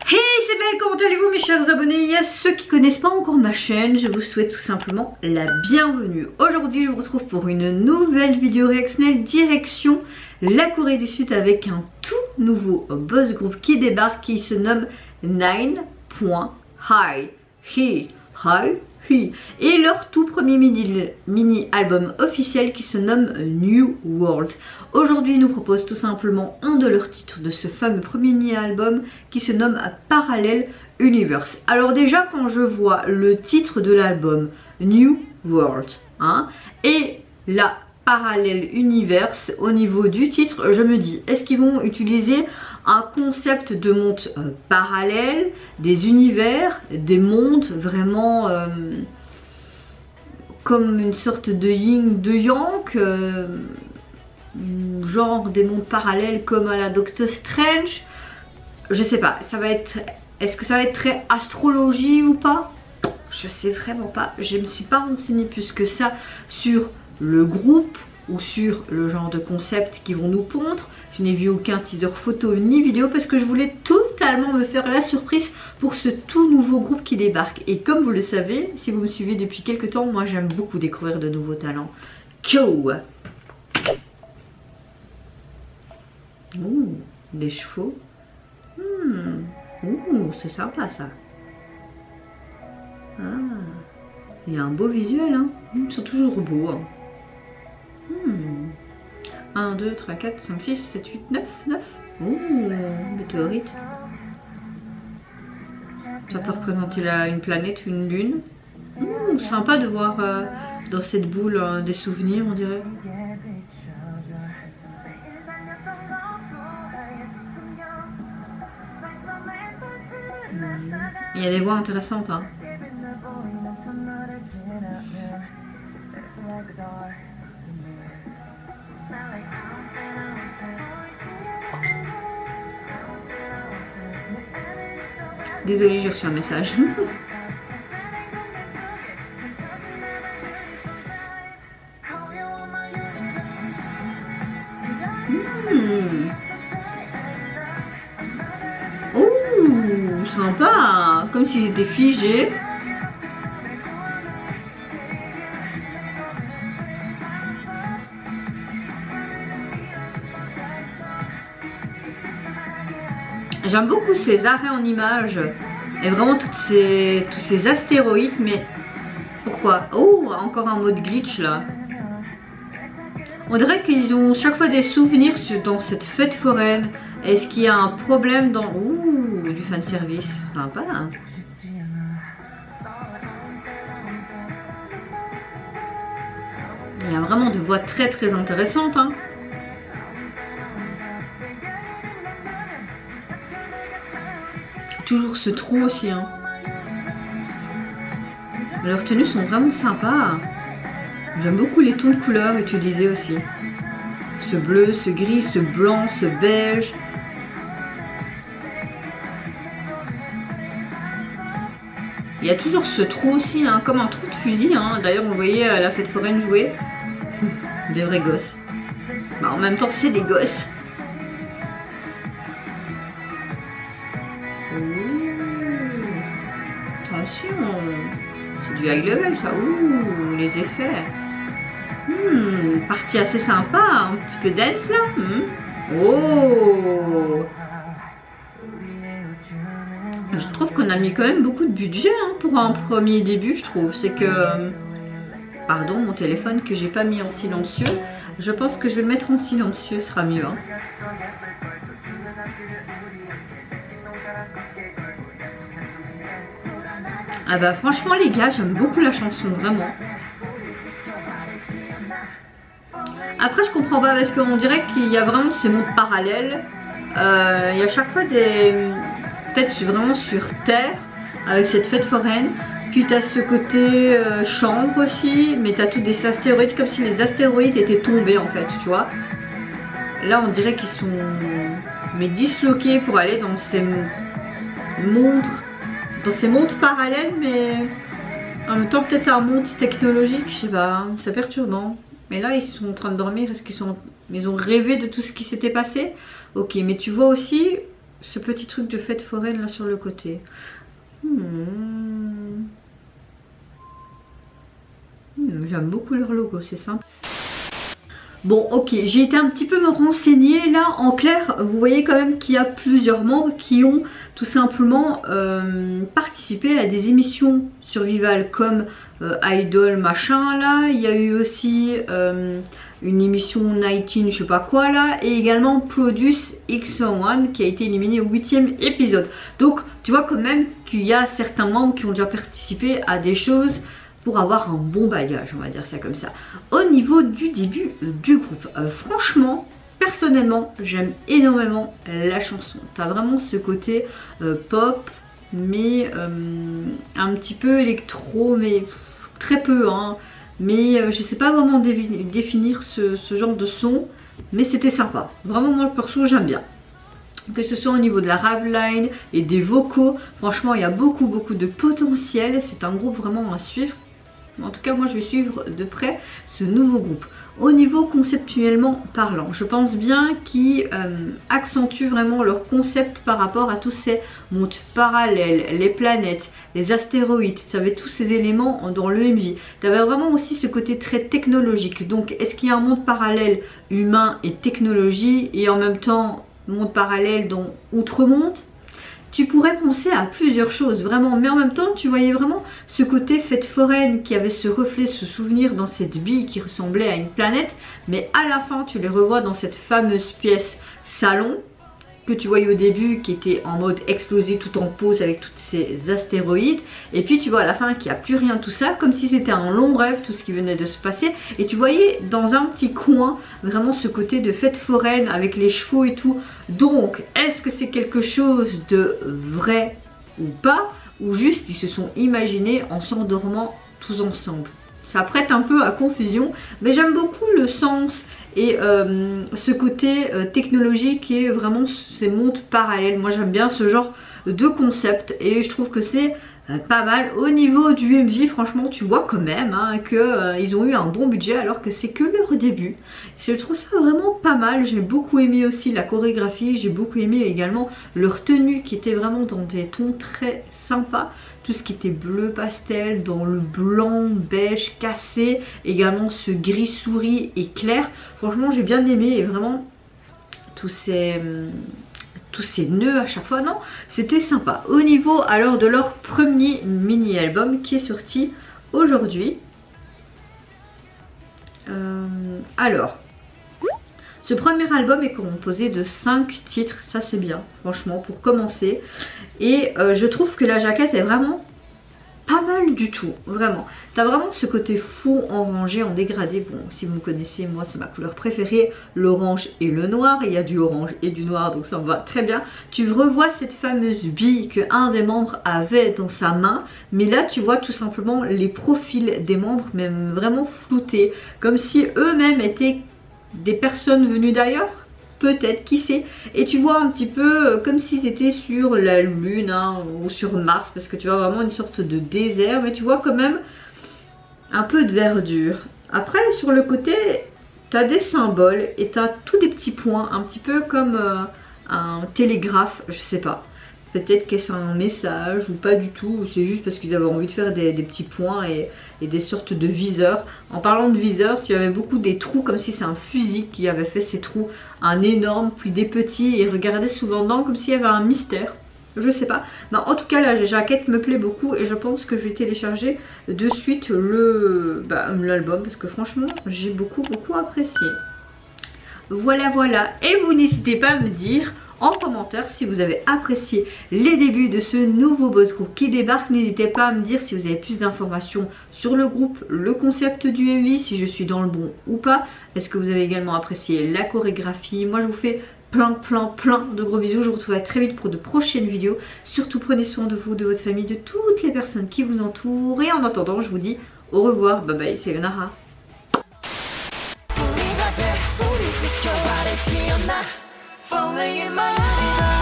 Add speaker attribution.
Speaker 1: Hey, c'est Belle, comment allez-vous mes chers abonnés? Il y a ceux qui connaissent pas encore ma chaîne, je vous souhaite tout simplement la bienvenue. Aujourd'hui je vous retrouve pour une nouvelle vidéo réactionnelle direction la Corée du Sud avec un tout nouveau boss group qui débarque, qui se nomme 9.Hi. Et leur tout premier mini album officiel qui se nomme New World. Aujourd'hui, ils nous proposent tout simplement un de leurs titres de ce fameux premier mini album qui se nomme Parallel Universe. Alors déjà, quand je vois le titre de l'album New World et la Parallel Universe au niveau du titre, je me dis, est-ce qu'ils vont utiliser un concept de monde parallèle, des univers, des mondes vraiment comme une sorte de yin, de yang, genre des mondes parallèles comme à la Doctor Strange. Je sais pas, ça va être, est-ce que ça va être très astrologie ou pas? Je sais vraiment pas, je me suis pas renseignée plus que ça sur le groupe ou sur le genre de concept qu'ils vont nous pondre. Je n'ai vu aucun teaser photo ni vidéo parce que je voulais totalement me faire la surprise pour ce tout nouveau groupe qui débarque. Et comme vous le savez, si vous me suivez depuis quelques temps, moi j'aime beaucoup découvrir de nouveaux talents. Ouh, des chevaux. Ouh, c'est sympa ça. Ah, il y a un beau visuel, hein. Ils sont toujours beaux. Hein. 1, 2, 3, 4, 5, 6, 7, 8, 9, 9. Ouh, météorite. Ça peut représenter une planète ou une lune. Sympa de voir dans cette boule des souvenirs, on dirait. Il y a des voix intéressantes, hein. Désolée, j'ai reçu un message. Ouh, sympa, comme si j'étais figée. J'aime beaucoup ces arrêts en images et vraiment tous ces astéroïdes, mais pourquoi? Oh, encore un mode glitch là. On dirait qu'ils ont chaque fois des souvenirs dans cette fête foraine. Est-ce qu'il y a un problème dans... Ouh, du fanservice, sympa hein. Il y a vraiment de voix très très intéressantes hein. Toujours ce trou aussi hein. Leurs tenues sont vraiment sympas. J'aime beaucoup les tons de couleurs utilisés aussi. Ce bleu, ce gris, ce blanc, ce beige. Il y a toujours ce trou aussi, hein, comme un trou de fusil. Hein. D'ailleurs, on voyait à la fête foraine jouer. Des vrais gosses. Bah, en même temps, c'est des gosses. Attention, c'est du high level ça. Ouh, les effets. Partie assez sympa, un petit peu dance là. Oh, je trouve qu'on a mis quand même beaucoup de budget hein, pour un premier début, je trouve. C'est que, pardon, mon téléphone que j'ai pas mis en silencieux. Je pense que je vais le mettre en silencieux, ce sera mieux. Hein. Ah bah franchement les gars, j'aime beaucoup la chanson, vraiment. Après je comprends pas parce qu'on dirait qu'il y a vraiment ces mondes parallèles. Il y a chaque fois des... Peut-être vraiment sur Terre, avec cette fête foraine. Puis tu as ce côté chambre aussi, mais tu as tous des astéroïdes, comme si les astéroïdes étaient tombés en fait, tu vois. Là on dirait qu'ils sont disloqués pour aller dans ces mondes. Dans ces mondes parallèles, mais en même temps peut-être un monde technologique, je sais pas, c'est perturbant. Mais là ils sont en train de dormir, est-ce qu'ils ont rêvé de tout ce qui s'était passé? Ok, mais tu vois aussi ce petit truc de fête foraine là sur le côté. J'aime beaucoup leur logo, c'est simple. Bon, ok, j'ai été un petit peu me renseigner là. En clair, vous voyez quand même qu'il y a plusieurs membres qui ont tout simplement participé à des émissions survival comme Idol machin là. Il y a eu aussi une émission 19 je sais pas quoi là, et également Produce X1 qui a été éliminé au 8e épisode. Donc tu vois quand même qu'il y a certains membres qui ont déjà participé à des choses pour avoir un bon bagage, on va dire ça comme ça. Au niveau du début du groupe, franchement, personnellement, j'aime énormément la chanson. T'as vraiment ce côté pop, mais un petit peu électro, mais très peu, hein. Mais je sais pas vraiment définir ce genre de son, mais c'était sympa. Vraiment, moi, perso, j'aime bien. Que ce soit au niveau de la raveline et des vocaux, franchement, il y a beaucoup de potentiel. C'est un groupe vraiment à suivre. En tout cas, moi, je vais suivre de près ce nouveau groupe. Au niveau conceptuellement parlant, je pense bien qu'ils accentuent vraiment leur concept par rapport à tous ces mondes parallèles, les planètes, les astéroïdes. Tu avais tous ces éléments dans le MV. Tu avais vraiment aussi ce côté très technologique. Donc, est-ce qu'il y a un monde parallèle humain et technologie et en même temps monde parallèle dans Outre-monde? Tu pourrais penser à plusieurs choses vraiment, mais en même temps tu voyais vraiment ce côté fête foraine qui avait ce reflet, ce souvenir dans cette bille qui ressemblait à une planète, mais à la fin tu les revois dans cette fameuse pièce salon que tu voyais au début qui était en mode explosé tout en pause avec toutes ces astéroïdes, et puis tu vois à la fin qu'il n'y a plus rien de tout ça, comme si c'était un long rêve tout ce qui venait de se passer, et tu voyais dans un petit coin vraiment ce côté de fête foraine avec les chevaux et tout. Donc est-ce que c'est quelque chose de vrai ou pas, ou juste ils se sont imaginés en s'endormant tous ensemble? Ça prête un peu à confusion, mais j'aime beaucoup le sens et ce côté technologique et vraiment ces mondes parallèles. Moi j'aime bien ce genre de concept et je trouve que c'est pas mal. Au niveau du MV, franchement tu vois quand même hein, qu'ils ont eu un bon budget alors que c'est que leur début. Je trouve ça vraiment pas mal. J'ai beaucoup aimé aussi la chorégraphie, j'ai beaucoup aimé également leur tenue qui était vraiment dans des tons très sympas. Tout ce qui était bleu pastel, dans le blanc, beige, cassé, également ce gris souris et clair. Franchement j'ai bien aimé et vraiment tous ces nœuds à chaque fois, non, c'était sympa. Au niveau alors de leur premier mini-album qui est sorti aujourd'hui. Alors, ce premier album est composé de 5 titres, ça c'est bien, franchement, pour commencer. Et je trouve que la jaquette est vraiment pas mal du tout, vraiment. T'as vraiment ce côté faux orangé en dégradé. Bon, si vous me connaissez, moi c'est ma couleur préférée, l'orange et le noir. Il y a du orange et du noir, donc ça me va très bien. Tu revois cette fameuse bille que un des membres avait dans sa main, mais là tu vois tout simplement les profils des membres, même vraiment floutés, comme si eux-mêmes étaient des personnes venues d'ailleurs. Peut-être, qui sait. Et tu vois un petit peu comme s'ils étaient sur la lune hein, ou sur Mars, parce que tu vois vraiment une sorte de désert, mais tu vois quand même un peu de verdure. Après sur le côté tu as des symboles et tu as tous des petits points, un petit peu comme un télégraphe, je sais pas. Peut-être que c'est un message ou pas du tout, ou c'est juste parce qu'ils avaient envie de faire des petits points et des sortes de viseurs. En parlant de viseurs, tu avais beaucoup des trous comme si c'est un fusil qui avait fait ces trous. Un énorme, puis des petits, et regardez souvent dedans comme s'il y avait un mystère. Je sais pas. Mais en tout cas, la jaquette me plaît beaucoup et je pense que je vais télécharger de suite l'album parce que franchement, j'ai beaucoup apprécié. Voilà. Et vous n'hésitez pas à me dire en commentaire si vous avez apprécié les débuts de ce nouveau boss group qui débarque. N'hésitez pas à me dire si vous avez plus d'informations sur le groupe, le concept du MV, si je suis dans le bon ou pas. Est-ce que vous avez également apprécié la chorégraphie? Moi je vous fais plein de gros bisous. Je vous retrouve très vite pour de prochaines vidéos. Surtout prenez soin de vous, de votre famille, de toutes les personnes qui vous entourent. Et en attendant je vous dis au revoir. Bye bye, c'est Yonara.
Speaker 2: Falling in my